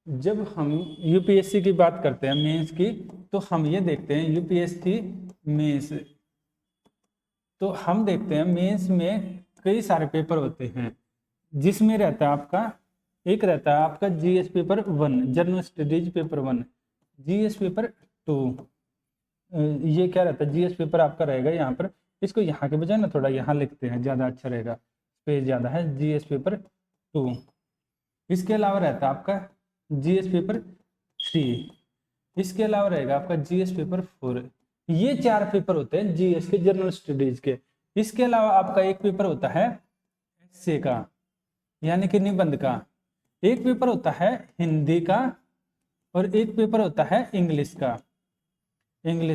जब हम यूपीएससी की बात करते हैं मेंस की, तो हम ये देखते हैं यूपीएससी मेंस, तो हम देखते हैं मेंस में कई सारे पेपर होते हैं, जिसमें रहता है आपका, एक रहता है आपका GS paper 1, general studies paper 1, GS paper 2, ये क्या रहता है, जीएस पेपर आपका रहेगा यहाँ पर, इसको यहाँ के बजाय ना थोड़ा यहाँ लिखते हैं, ज़्यादा अच्छा रहेगा, पेज ज़्यादा है, जीएस पेपर 2। इसके अलावा रहता है आपका जीएस पेपर 3, इसके अलावा रहेगा आपका जीएस पेपर 4। ये 4 पेपर होते हैं जीएस के, जनरल स्टडीज के। इसके अलावा आपका एक पेपर होता है एस्से का, यानी कि निबंध का, एक पेपर होता है हिंदी का, और एक पेपर होता है इंग्लिश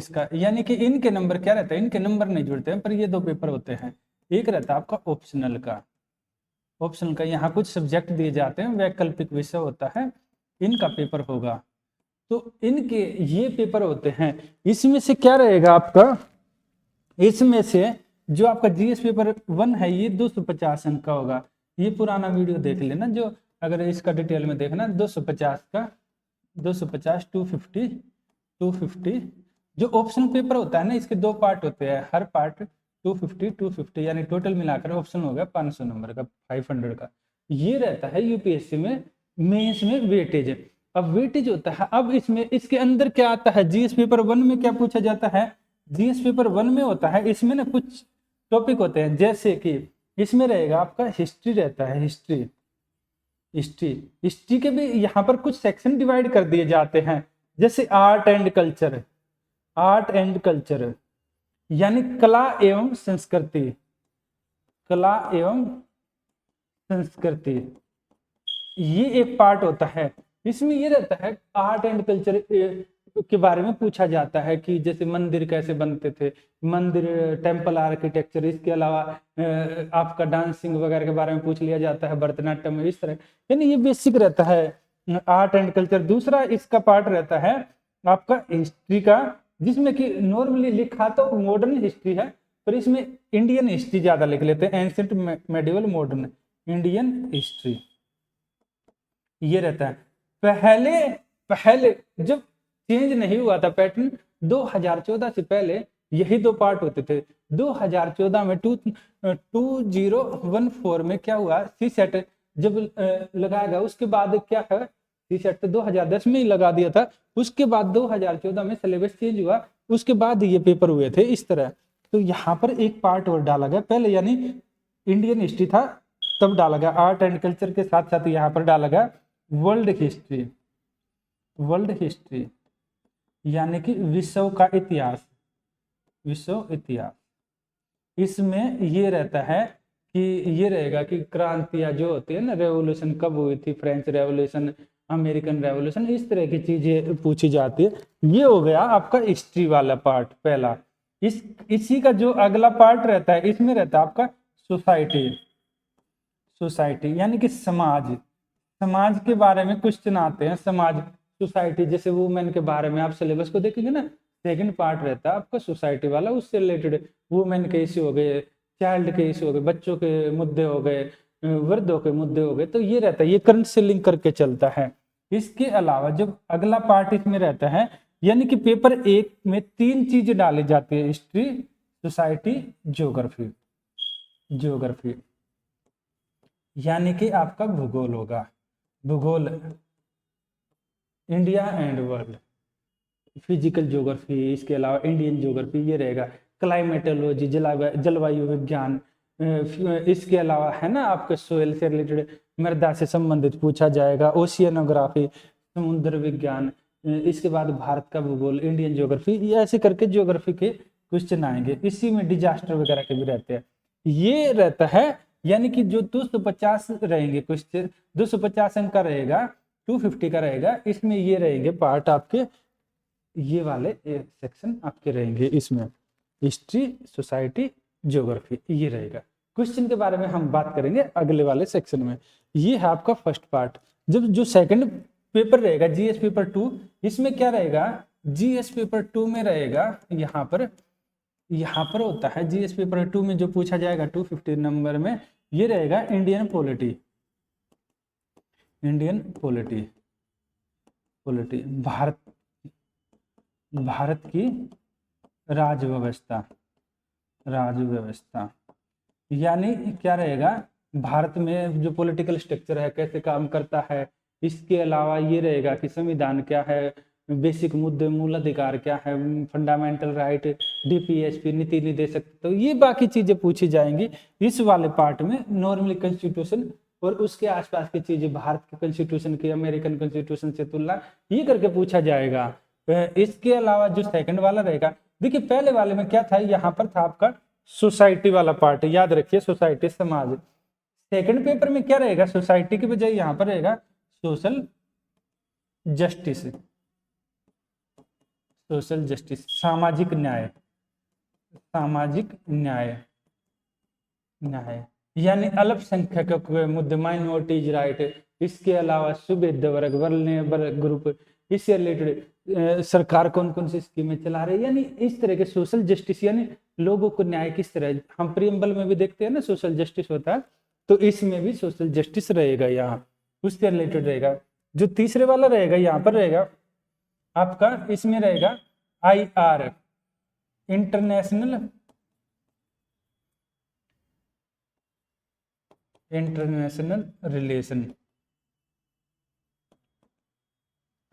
का। यानी कि इनके नंबर क्या रहता है, इनके नंबर नहीं जुड़ते हैं, पर ये 2 पेपर होते हैं। एक रहता है आपका ऑप्शनल का, यहाँ कुछ सब्जेक्ट दिए जाते हैं, वैकल्पिक विषय होता है, इनका पेपर होगा। तो इनके ये पेपर होते हैं। इसमें से क्या रहेगा आपका, इसमें से जो आपका जीएस पेपर 1 है ये 250 अंक का होगा। ये पुराना वीडियो देख लेना, जो अगर इसका डिटेल में देखना, 250 का 250 250 जो ऑप्शनल पेपर होता है ना, इसके 2 पार्ट होते हैं, हर पार्ट 250 यानी टोटल मिलाकर ऑप्शन हो गया 500 नंबर का, 500 का। ये रहता है यूपीएससी में मेंस में वेटेज। अब वेटेज होता है, अब इसमें इसके अंदर क्या आता है, जीएस पेपर 1 में क्या पूछा जाता है, जीएस पेपर 1 में होता है, इसमें ना कुछ टॉपिक होते हैं, जैसे कि इसमें रहेगा आपका हिस्ट्री रहता है, हिस्ट्री के भी यहाँ पर कुछ सेक्शन डिवाइड कर दिए जाते हैं, जैसे आर्ट एंड कल्चर यानी कला एवं संस्कृति, ये एक पार्ट होता है। इसमें ये रहता है आर्ट एंड कल्चर के बारे में पूछा जाता है, कि जैसे मंदिर कैसे बनते थे, मंदिर, टेम्पल आर्किटेक्चर, इसके अलावा आपका डांसिंग वगैरह के बारे में पूछ लिया जाता है, भरतनाट्यम, इस तरह, यानी ये बेसिक रहता है आर्ट एंड कल्चर। दूसरा इसका पार्ट रहता है आपका हिस्ट्री का, जिसमें कि नॉर्मली लिखा तो मॉडर्न हिस्ट्री है, पर इसमें इंडियन हिस्ट्री ज्यादा लिख लेते हैं, ancient, medieval, modern, Indian history, ये रहता है। पहले जब चेंज नहीं हुआ था पैटर्न, 2014 से पहले यही 2 पार्ट होते थे। 2014 में 2014 में क्या हुआ, सी सेट जब लगाया गया, उसके बाद क्या है, सी सेट तो 2010 में ही लगा दिया था, उसके बाद 2014 में सिलेबस चेंज हुआ, उसके बाद ये पेपर हुए थे इस तरह। तो यहाँ पर एक पार्ट और डाला गया, पहले यानी इंडियन हिस्ट्री था तब डाला गया, आर्ट एंड कल्चर के साथ साथ यहाँ पर डाला गया वर्ल्ड हिस्ट्री यानी कि विश्व इतिहास। इसमें ये रहता है कि ये रहेगा कि क्रांतियां जो होती है ना, रेवोल्यूशन कब हुई थी, फ्रेंच रेवोल्यूशन, अमेरिकन रेवोल्यूशन, इस तरह की चीजें पूछी जाती है। ये हो गया आपका हिस्ट्री वाला पार्ट पहला। इसी का जो अगला पार्ट रहता है, इसमें रहता है आपका सोसाइटी यानी कि समाज के बारे में क्वेश्चन आते हैं, समाज, सोसाइटी, जैसे वुमेन के बारे में आप सिलेबस को देखेंगे ना, सेकंड पार्ट रहता है आपका सोसाइटी वाला, उससे रिलेटेड वुमेन के इश्यू हो गए, चाइल्ड के इश्यू हो गए, बच्चों के मुद्दे हो गए, वृद्धों के मुद्दे हो गए, तो ये रहता है, ये करंट से लिंक करके चलता है। इसके अलावा जब अगला पार्ट इसमें रहता है, यानी कि पेपर 1 में 3 चीजें डाली जाती है, हिस्ट्री, सोसाइटी, ज्योग्राफी, यानी कि आपका भूगोल होगा, भूगोल, India and world, physical geography, इसके अलावा इंडियन ज्योग्राफी, ये रहेगा क्लाइमेटोलॉजी, जलवायु विज्ञान, इसके अलावा है ना आपके सोयल से रिलेटेड, मृदा से संबंधित पूछा जाएगा, ओशियनोग्राफी, समुद्र विज्ञान, इसके बाद भारत का भूगोल, इंडियन ज्योग्राफी, ऐसे करके ज्योग्राफी के क्वेश्चन आएंगे। इसी में डिजास्टर वगैरह के भी रहते हैं, ये रहता है। यानी कि जो 250 रहेंगे क्वेश्चन, 250 अंक का रहेगा, 250 का रहेगा, इसमें ये रहेंगे पार्ट आपके, ये वाले सेक्शन आपके रहेंगे, इसमें हिस्ट्री, सोसाइटी, ज्योग्राफी, ये रहेगा। क्वेश्चन के बारे में हम बात करेंगे अगले वाले सेक्शन में। ये है आपका फर्स्ट पार्ट। जब जो सेकंड पेपर रहेगा जीएस पेपर 2, इसमें क्या रहेगा, जीएस पेपर 2 में रहेगा, यहाँ पर होता है जीएस पेपर 2 में जो पूछा जाएगा 250 नंबर में, ये रहेगा इंडियन पॉलिटी, पॉलिटी, भारत की राज्य व्यवस्था, यानी क्या रहेगा, भारत में जो पॉलिटिकल स्ट्रक्चर है कैसे काम करता है। इसके अलावा ये रहेगा कि संविधान क्या है, बेसिक मुद्दे, मूल अधिकार क्या है, फंडामेंटल राइट, डीपीएसपी, नीति निर्देशक, तो ये बाकी चीजें पूछी जाएंगी इस वाले पार्ट में। नॉर्मली कॉन्स्टिट्यूशन और उसके आसपास की चीजें, भारत के कॉन्स्टिट्यूशन की अमेरिकन कॉन्स्टिट्यूशन से तुलना, ये करके पूछा जाएगा। इसके अलावा जो सेकंड वाला रहेगा, देखिए पहले वाले में क्या था, यहाँ पर था आपका सोसाइटी वाला पार्ट, याद रखिए सोसाइटी समाज। सेकंड पेपर में क्या रहेगा, सोसाइटी की बजाय यहाँ पर रहेगा सोशल जस्टिस, सामाजिक न्याय, यानी अल्पसंख्यकों के मुद्दे, माइनॉरिटीज राइट। इसके अलावा सुविधा वर्ग, वर्ग ग्रुप, इससे रिलेटेड सरकार कौन कौन सी स्कीमें चला रही है, यानी इस तरह के सोशल जस्टिस, यानी लोगों को न्याय किस तरह, हम प्रियम्बल में भी देखते हैं ना सोशल जस्टिस होता है, तो इसमें भी सोशल जस्टिस रहेगा, यहाँ उससे रिलेटेड रहेगा। जो तीसरे वाला रहेगा यहाँ पर रहेगा आपका, इसमें रहेगा IR, इंटरनेशनल रिलेशन,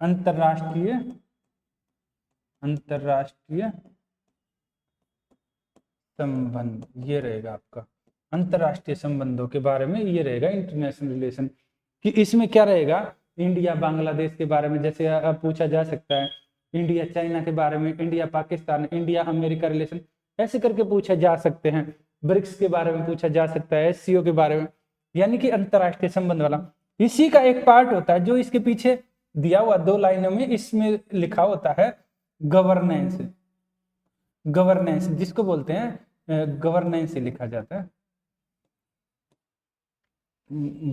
अंतरराष्ट्रीय संबंध, ये रहेगा आपका अंतरराष्ट्रीय संबंधों के बारे में, ये रहेगा इंटरनेशनल रिलेशन। कि इसमें क्या रहेगा, इंडिया बांग्लादेश के बारे में जैसे अब पूछा जा सकता है, इंडिया चाइना के बारे में, India Pakistan, India America relation, ऐसे करके पूछा जा सकते हैं। ब्रिक्स के बारे में पूछा जा सकता है, SCO के बारे में, यानी कि अंतरराष्ट्रीय संबंध वाला। इसी का एक पार्ट होता है जो इसके पीछे दिया हुआ 2 लाइनों में, इसमें लिखा होता है गवर्नेंस, जिसको बोलते हैं गवर्नेंस लिखा जाता है,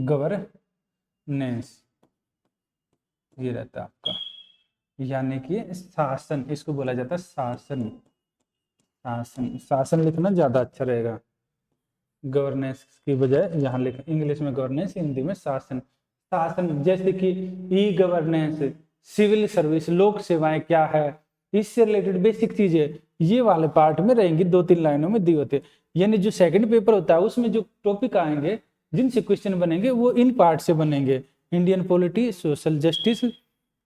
गवर्नेंस, ये रहता है आपका, यानी कि शासन, इसको बोला जाता है शासन। शासन लिखना ज्यादा अच्छा रहेगा, गवर्नेंस की बजाय यहाँ लिख, इंग्लिश में गवर्नेंस, हिंदी में शासन। जैसे कि ई गवर्नेंस, सिविल सर्विस, लोक सेवाएं क्या है, इससे रिलेटेड बेसिक चीजें ये वाले पार्ट में रहेंगी, 2-3 लाइनों में दी होते। यानी जो सेकंड पेपर होता है उसमें जो टॉपिक आएंगे, जिनसे क्वेश्चन बनेंगे, वो इन पार्ट से बनेंगे, Indian polity, social justice,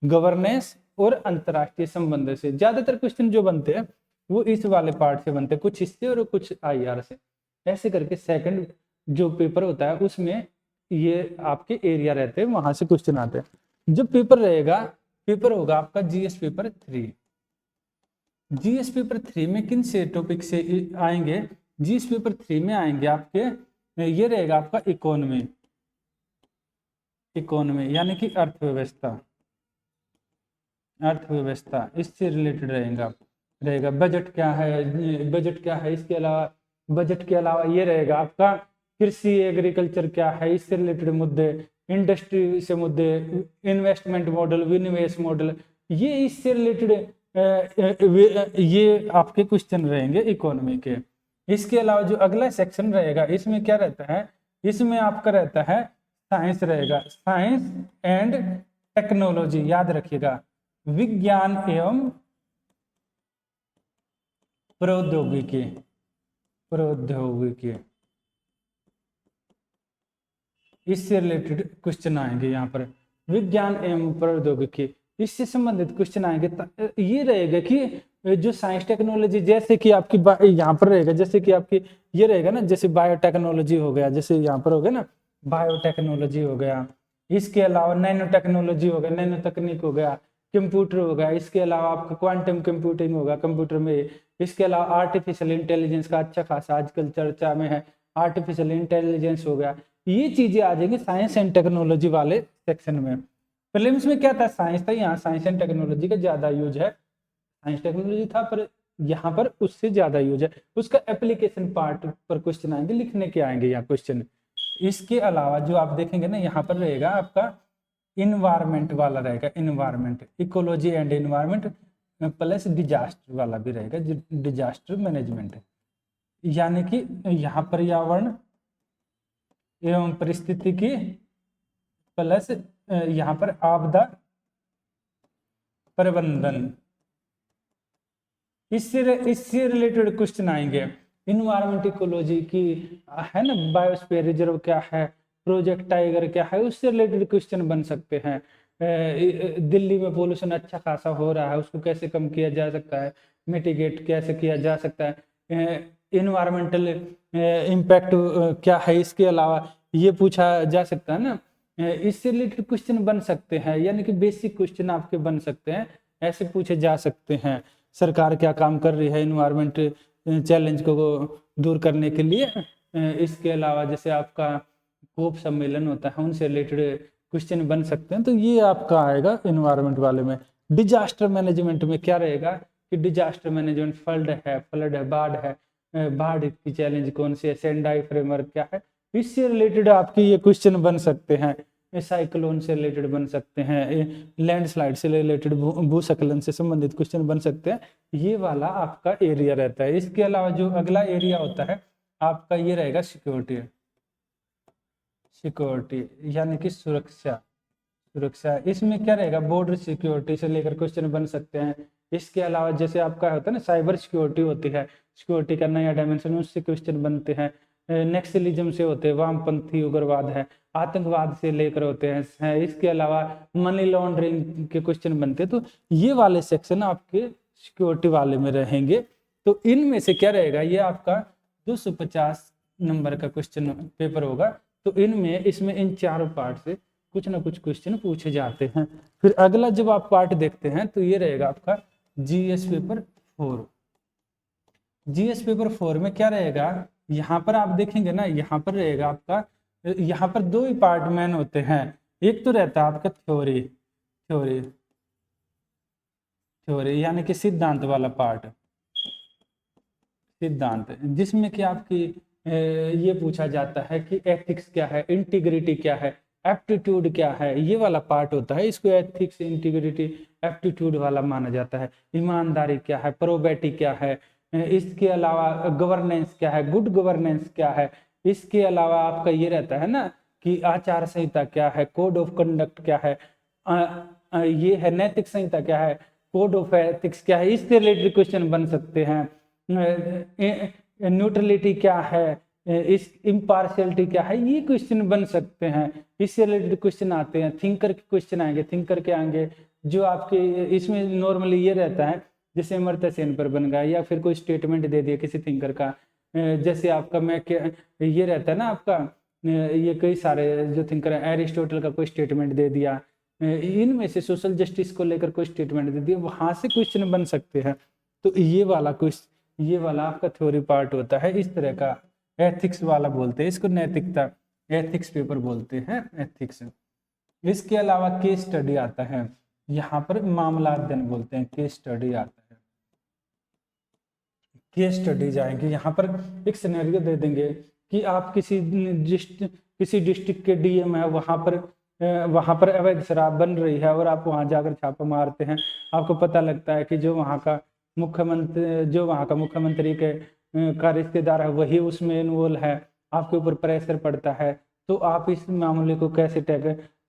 governance और अंतरराष्ट्रीय संबंध से। ज्यादातर क्वेश्चन जो बनते हैं वो इस वाले पार्ट से बनते हैं, कुछ इससे और कुछ IR से, ऐसे करके सेकंड जो पेपर होता है उसमें ये आपके एरिया रहते हैं, वहां से क्वेश्चन आते हैं। जब पेपर होगा आपका GS पेपर 3, GS पेपर 3 में किन से टॉपिक से आएंगे, GS पेपर 3 में आएंगे आपके, ये रहेगा आपका इकोनॉमी, यानी कि अर्थव्यवस्था, इससे रिलेटेड रहेगा। बजट क्या है, इसके अलावा बजट के अलावा ये रहेगा आपका कृषि, एग्रीकल्चर क्या है, इससे रिलेटेड मुद्दे, इंडस्ट्री से मुद्दे, इन्वेस्टमेंट मॉडल, विनिवेश मॉडल, ये इससे रिलेटेड ये आपके क्वेश्चन रहेंगे इकोनॉमी के। इसके अलावा जो अगला सेक्शन रहेगा, इसमें क्या रहता है, इसमें आपका रहता है साइंस रहेगा, साइंस एंड टेक्नोलॉजी, याद रखिएगा, विज्ञान एवं प्रौद्योगिकी, इससे रिलेटेड क्वेश्चन आएंगे यहाँ पर, विज्ञान एवं प्रौद्योगिकी, इससे संबंधित क्वेश्चन आएंगे। ये रहेगा कि जो साइंस टेक्नोलॉजी, जैसे कि आपकी यहाँ पर रहेगा, जैसे कि आपकी ये रहेगा ना, जैसे बायोटेक्नोलॉजी हो गया, जैसे यहाँ पर हो गया ना बायोटेक्नोलॉजी हो गया, इसके अलावा नैनो टेक्नोलॉजी हो गया, नैनो तकनीक हो गया, कंप्यूटर हो गया, इसके अलावा आपका क्वांटम कंप्यूटिंग होगा कंप्यूटर में, इसके अलावा आर्टिफिशियल इंटेलिजेंस का अच्छा खासा आजकल चर्चा में है, आर्टिफिशियल इंटेलिजेंस हो गया, ये चीजें आ जाएंगी साइंस एंड टेक्नोलॉजी वाले सेक्शन में। प्रीलिम्स में क्या था, साइंस था, यहाँ साइंस एंड टेक्नोलॉजी का ज्यादा यूज है, साइंस टेक्नोलॉजी था पर यहाँ पर उससे ज्यादा यूज है, उसका एप्लीकेशन पार्ट पर क्वेश्चन आएंगे, लिखने के आएंगे यहाँ क्वेश्चन। इसके अलावा जो आप देखेंगे ना, यहाँ पर रहेगा आपका इन्वायरमेंट वाला रहेगा, environment, ecology and environment plus disaster वाला भी रहेगा, डिजास्टर मैनेजमेंट, यानी कि यहाँ पर्यावरण एवं परिस्थितिकी प्लस यहाँ पर आपदा प्रबंधन, इससे रिलेटेड क्वेश्चन आएंगे। इन्वायरमेंट इकोलॉजी की है ना, बायोस्फीयर रिजर्व क्या है, प्रोजेक्ट टाइगर क्या है, उससे रिलेटेड क्वेश्चन बन सकते हैं। दिल्ली में पोल्यूशन अच्छा खासा हो रहा है, उसको कैसे कम किया जा सकता है, मिटिगेट कैसे किया जा सकता है, इन्वायरमेंटल इम्पैक्ट क्या है, इसके अलावा ये पूछा जा सकता है ना। इससे रिलेटेड क्वेश्चन बन सकते हैं, यानी कि बेसिक क्वेश्चन आपके बन सकते हैं, ऐसे पूछे जा सकते हैं। सरकार क्या काम कर रही है इन्वायरमेंट चैलेंज को दूर करने के लिए। इसके अलावा जैसे आपका कोप सम्मेलन होता है, उनसे रिलेटेड क्वेश्चन बन सकते हैं। तो ये आपका आएगा इन्वायरमेंट वाले में। डिजास्टर मैनेजमेंट में क्या रहेगा कि डिजास्टर मैनेजमेंट, फ्लड है, बाढ़ है, बाढ़ की चैलेंज कौन सी है, सेंडाई फ्रेमवर्क क्या है, इससे रिलेटेड आपके ये क्वेश्चन बन सकते हैं। साइक्लोन से रिलेटेड बन सकते हैं, लैंडस्लाइड से रिलेटेड, भूस्खलन से संबंधित क्वेश्चन बन सकते हैं। ये वाला आपका एरिया रहता है। इसके अलावा जो अगला एरिया होता है आपका ये रहेगा सिक्योरिटी, यानी कि सुरक्षा। इसमें क्या रहेगा, बॉर्डर सिक्योरिटी से लेकर क्वेश्चन बन सकते हैं। इसके अलावा जैसे आपका होता है ना साइबर सिक्योरिटी होती है, सिक्योरिटी का नया डायमेंशन, उससे क्वेश्चन बनते हैं। नेक्सलिज्म से होते हैं, वामपंथी उग्रवाद है, आतंकवाद से लेकर होते हैं। इसके अलावा मनी लॉन्ड्रिंग के क्वेश्चन बनते हैं। तो ये वाले सेक्शन आपके सिक्योरिटी वाले में रहेंगे। तो इनमें से क्या रहेगा, ये आपका 250 नंबर का क्वेश्चन पेपर होगा। तो इसमें इन चारों पार्ट से कुछ ना कुछ क्वेश्चन पूछे जाते हैं। फिर अगला जब आप पार्ट देखते हैं तो ये रहेगा आपका जीएस पेपर 4। जीएस पेपर 4 में क्या रहेगा, यहाँ पर आप देखेंगे ना, यहाँ पर रहेगा आपका, यहाँ पर दो ही पार्ट मेन होते हैं। एक तो रहता है आपका थ्योरी यानी कि सिद्धांत वाला पार्ट, सिद्धांत, जिसमें कि आपकी ये पूछा जाता है कि एथिक्स क्या है, इंटीग्रिटी क्या है, एप्टीट्यूड क्या है, ये वाला पार्ट होता है। इसको एथिक्स, इंटीग्रिटी, एप्टीट्यूड वाला माना जाता है। ईमानदारी क्या है, प्रोबेटी क्या है, इसके अलावा गवर्नेंस क्या है, गुड गवर्नेंस क्या है। इसके अलावा आपका ये रहता है ना कि आचार संहिता क्या है, कोड ऑफ कंडक्ट क्या है, ये है नैतिक संहिता क्या है, कोड ऑफ एथिक्स क्या है। इससे रिलेटेड क्वेश्चन बन सकते हैं। न्यूट्रलिटी क्या है, इस इम्पार्शियलिटी क्या है, ये क्वेश्चन बन सकते हैं। इससे रिलेटेड क्वेश्चन आते हैं। थिंकर के क्वेश्चन आएंगे, थिंकर के आएंगे जो आपके इसमें नॉर्मली ये रहता है, जैसे अमर्त्य सेन पर बन गया या फिर कोई स्टेटमेंट दे दिया किसी थिंकर का, जैसे आपका मैं ये रहता है ना आपका, ये कई सारे जो थिंकर है, एरिस्टोटल का कोई स्टेटमेंट दे दिया, इनमें से सोशल जस्टिस को लेकर कोई स्टेटमेंट दे दिया, वहां से क्वेश्चन बन सकते हैं। तो ये वाला आपका थ्योरी पार्ट होता है इस तरह का। एथिक्स वाला बोलते हैं इसको, नैतिकता, एथिक्स पेपर बोलते हैं, एथिक्स। इसके अलावा केस स्टडी आता है, यहाँ पर मामला अध्ययन बोलते हैं, केस स्टडी आता है। केस स्टडी जाएंगे, यहाँ पर एक सिनेरियो दे देंगे कि आप किसी डिस्ट्रिक्ट के डीएम है, वहां पर अवैध शराब बन रही है और आप वहां जाकर छापा मारते हैं। आपको पता लगता है कि जो वहां का मुख्यमंत्री का रिश्तेदार है वही उसमें इन्वॉल्व है, आपके ऊपर प्रेशर पड़ता है। तो आप इस मामले को कैसे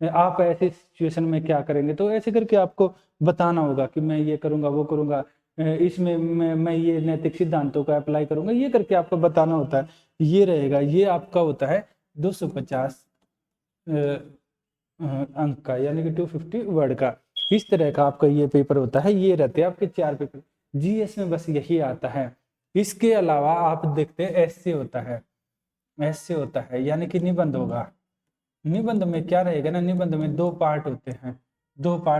आप ऐसी सिचुएशन में क्या करेंगे। तो ऐसे करके आपको बताना होगा कि मैं ये करूंगा, वो करूंगा, इसमें मैं ये नैतिक सिद्धांतों को अप्लाई करूंगा, ये करके आपको बताना होता है। ये रहेगा, ये आपका होता है 250 अंक का, यानी कि 250 वर्ड का। इस तरह का आपका ये पेपर होता है। ये रहते हैं आपके 4 पेपर जीएस में, बस यही आता है। इसके अलावा आप देखते हैं ऐसे होता है, यानी कि निबंध होगा। निबंध में क्या रहेगा ना, निबंध में दो पार्ट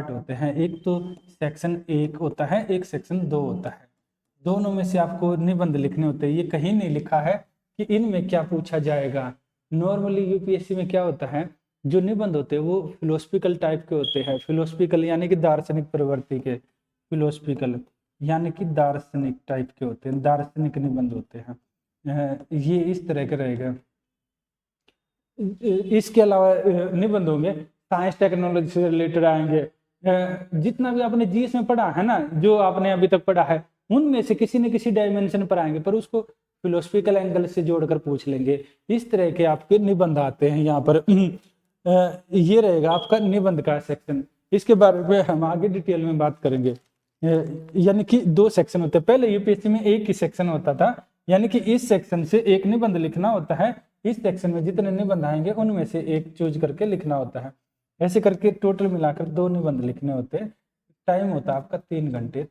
होते हैं, एक तो सेक्शन 1 होता है, एक सेक्शन 2 होता है। दोनों में से आपको निबंध लिखने होते हैं। ये कहीं नहीं लिखा है कि इनमें क्या पूछा जाएगा। नॉर्मली यूपीएससी में क्या होता है, जो निबंध होते हैं वो फिलोसफिकल टाइप के होते हैं। फिलोसफिकल यानी कि दार्शनिक प्रवृत्ति के, फिलोसफिकल यानी कि दार्शनिक टाइप के होते हैं, दार्शनिक निबंध होते हैं। ये इस तरह के रहेगा। इसके अलावा निबंध होंगे साइंस टेक्नोलॉजी से रिलेटेड आएंगे। जितना भी आपने जीएस में पढ़ा है ना, जो आपने अभी तक पढ़ा है, उनमें से किसी न किसी डायमेंशन पर आएंगे, पर उसको फिलोसफिकल एंगल से जोड़कर पूछ लेंगे। इस तरह के आपके निबंध आते हैं यहाँ पर। ये रहेगा आपका निबंध का सेक्शन। इसके बारे में हम आगे डिटेल में बात करेंगे। यानी कि 2 सेक्शन होते हैं। पहले यूपीएससी में एक ही सेक्शन होता था, यानी कि इस सेक्शन से एक निबंध लिखना होता है, इस सेक्शन में जितने निबंध आएंगे उनमें से एक चूज करके लिखना होता है। ऐसे करके टोटल मिलाकर 2 निबंध लिखने होते हैं। टाइम होता है आपका 3 घंटे।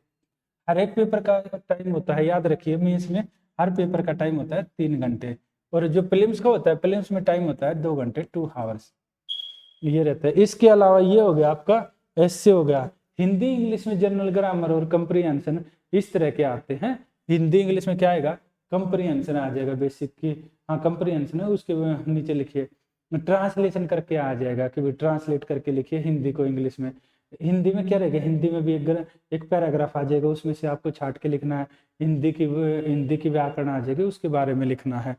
हर एक पेपर का टाइम होता है, याद रखिए, मेंस में हर पेपर का टाइम होता है 3 घंटे, और जो प्रीलिम्स का होता है, प्रीलिम्स में टाइम होता है 2 घंटे, 2 आवर्स ये रहता है। इसके अलावा ये हो गया आपका ऐसे हो गया। हिंदी इंग्लिश में जनरल ग्रामर और कंप्रीहेंशन इस तरह के आते हैं। हिंदी इंग्लिश में क्या आएगा, कंप्रीहेंशन आ जाएगा, बेसिक की, हाँ कंप्रीहेंशन है, उसके नीचे लिखिए ट्रांसलेशन करके आ जाएगा कि ट्रांसलेट करके लिखिए हिंदी को इंग्लिश में। हिंदी में क्या रहेगा, हिंदी में भी एक पैराग्राफ आ जाएगा, उसमें से आपको छाट के लिखना है। हिंदी की व्याकरण आ जाएगी, उसके बारे में लिखना है।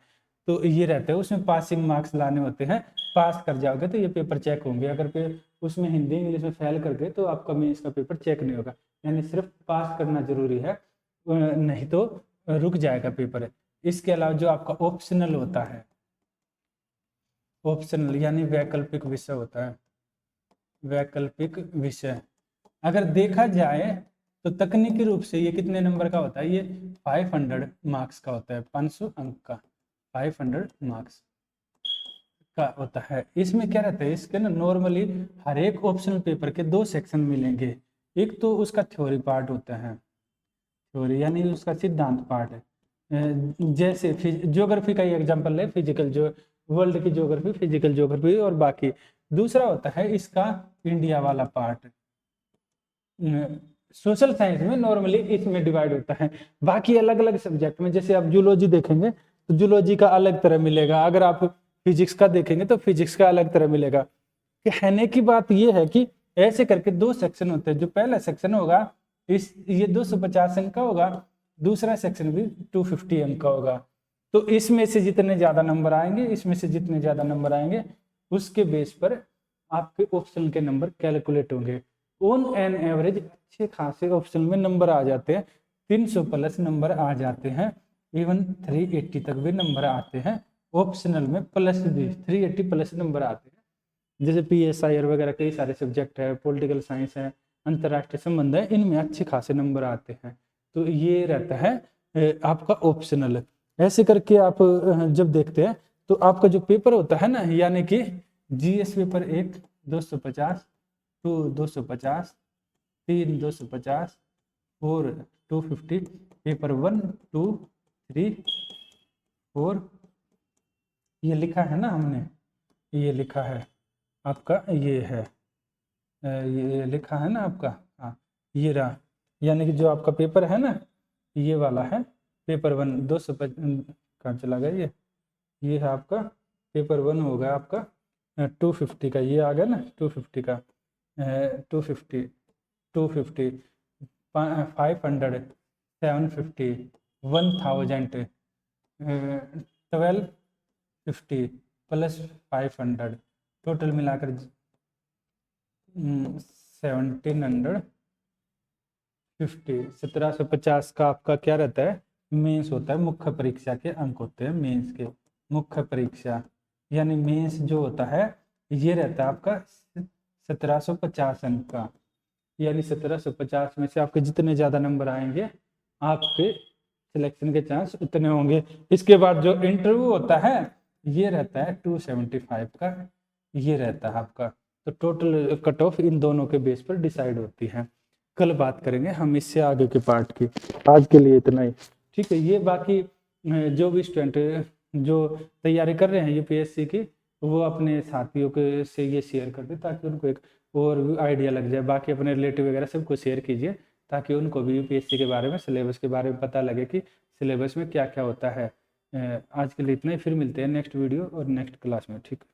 तो ये रहता है, उसमें पासिंग मार्क्स लाने होते हैं। पास कर जाओगे तो ये पेपर चेक होंगे, अगर उसमें हिंदी इंग्लिश में फेल कर गए तो आपका मेंस का पेपर चेक नहीं होगा। यानी सिर्फ पास करना जरूरी है, नहीं तो रुक जाएगा पेपर। इसके अलावा जो आपका ऑप्शनल होता है, ऑप्शनल यानी वैकल्पिक विषय होता है। वैकल्पिक विषय अगर देखा जाए तो तकनीकी रूप से ये कितने नंबर का होता है, ये 500 मार्क्स का होता है, 500 अंक का 500 मार्क्स का होता है। इसमें क्या रहता है, इसके ना नॉर्मली हर एक ऑप्शनल पेपर के 2 सेक्शन मिलेंगे। एक तो उसका थ्योरी पार्ट होता है, थ्योरी यानी उसका सिद्धांत पार्ट है, जैसे ज्योग्राफी का ही एग्जांपल है, फिजिकल जो वर्ल्ड की ज्योग्राफी, फिजिकल ज्योग्राफी, और बाकी दूसरा होता है इसका इंडिया वाला पार्ट। सोशल साइंस में नॉर्मली इसमें डिवाइड होता है। बाकी अलग अलग सब्जेक्ट में, जैसे आप जूलॉजी देखेंगे तो जूलॉजी का अलग तरह मिलेगा, अगर आप फिजिक्स का देखेंगे तो फिजिक्स का अलग तरह मिलेगा। कहने की बात यह है कि ऐसे करके 2 सेक्शन होते हैं। जो पहला सेक्शन होगा ये 250 अंक का होगा, दूसरा सेक्शन भी 250 अंक का होगा। तो इसमें से जितने ज्यादा नंबर आएंगे, इसमें से जितने ज्यादा नंबर आएंगे, उसके बेस पर आपके ऑप्शन के नंबर कैलकुलेट होंगे। ऑन एन एवरेज अच्छे खासे ऑप्शन में नंबर आ जाते हैं, 300 प्लस नंबर आ जाते हैं, इवन 380 तक भी नंबर आते हैं। ऑप्शनल में प्लस भी 380 प्लस नंबर आते हैं। जैसे PSI और वगैरह कई सारे सब्जेक्ट है, पॉलिटिकल साइंस है, अंतर्राष्ट्रीय संबंध है, इनमें अच्छे खासे नंबर आते हैं। तो ये रहता है आपका ऑप्शनल। ऐसे करके आप जब देखते हैं तो आपका जो पेपर होता है ना, यानी कि GS पेपर 1 250, 2 250, 3 250 और 250, पेपर 1 2 3 4, ये लिखा है ना हमने, ये लिखा है आपका, ये है ये लिखा है ना आपका, हाँ ये रहा। यानी कि जो आपका पेपर है ना, ये वाला है पेपर 1 250, कहाँ चला गया ये है आपका पेपर 1 होगा आपका 250 का, ये आ गया ना 250 का, 250 250 500 750 1000 1250 प्लस 500, टोटल मिलाकर 1750, 1750 का आपका क्या रहता है, मेंस होता है। मुख्य परीक्षा के अंक होते हैं मेंस के, मुख्य परीक्षा यानी मेंस जो होता है ये रहता है आपका 1750 अंक का। यानी 1750 में से आपके जितने ज़्यादा नंबर आएंगे, आपके सिलेक्शन के चांस उतने होंगे। इसके बाद जो इंटरव्यू होता है ये रहता है 275 का, ये रहता है आपका। तो टोटल कट ऑफ इन दोनों के बेस पर डिसाइड होती है। कल बात करेंगे हम इससे आगे के पार्ट की, आज के लिए इतना ही, ठीक है। ये बाकी जो भी स्टूडेंट जो तैयारी कर रहे हैं UPSC की, वो अपने साथियों के से ये शेयर कर दे ताकि उनको एक और आइडिया लग जाए। बाकी अपने रिलेटिव वगैरह सबको शेयर कीजिए ताकि उनको भी UPSC के बारे में, सिलेबस के बारे में पता लगे कि सिलेबस में क्या क्या होता है। आज के लिए इतना ही, फिर मिलते हैं नेक्स्ट वीडियो और नेक्स्ट क्लास में, ठीक है।